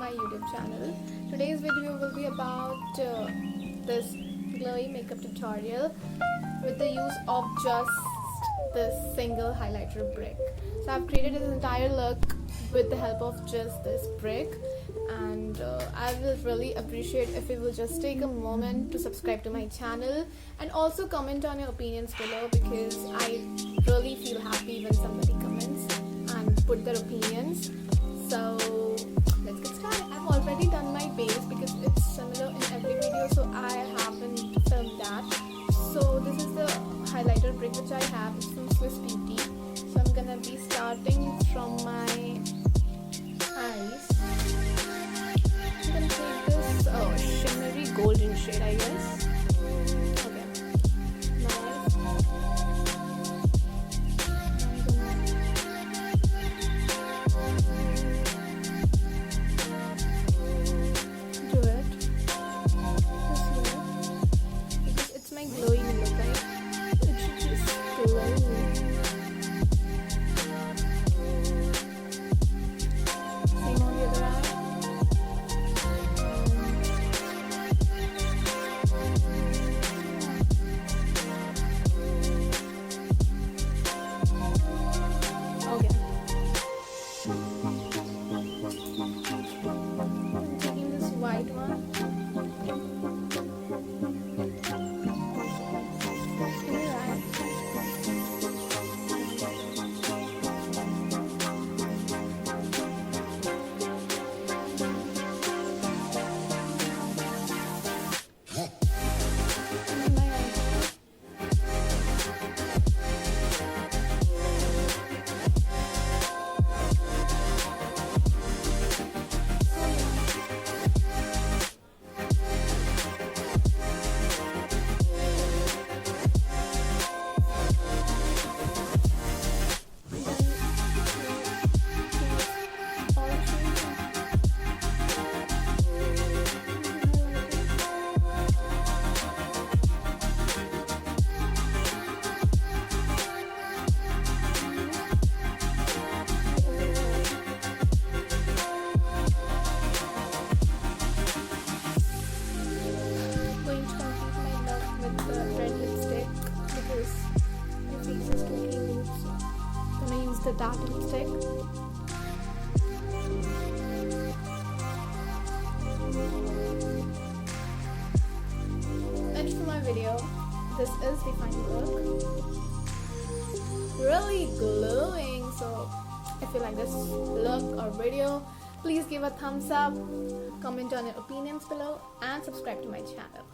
my YouTube channel. Today's video will be about this glowy makeup tutorial with the use of just this single highlighter brick. So I've created this entire look with the help of just this brick, and I will really appreciate if you will just take a moment to subscribe to my channel and also comment on your opinions below, because I really feel happy when somebody comments and put their opinions. So let's get started. I've already done my base because it's similar in every video, so I haven't filmed that. So this is the highlighter brick which I have. It's from Swiss Beauty. So I'm gonna be starting from my eyes. I'm gonna take this shimmery golden shade, I guess. Okay. Nice. Do it this way because it's my glowy look, right? It should just glow. Same on the other eye. Okay. I'm taking this white one. In your eye. In my eye. Going to complete my look with the red lipstick because my face is totally nude, so I'm gonna use the dark lipstick. And for my video, this is the final look. Really glowing. So if you like this look or video, please give a thumbs up, comment on your opinions below, and subscribe to my channel.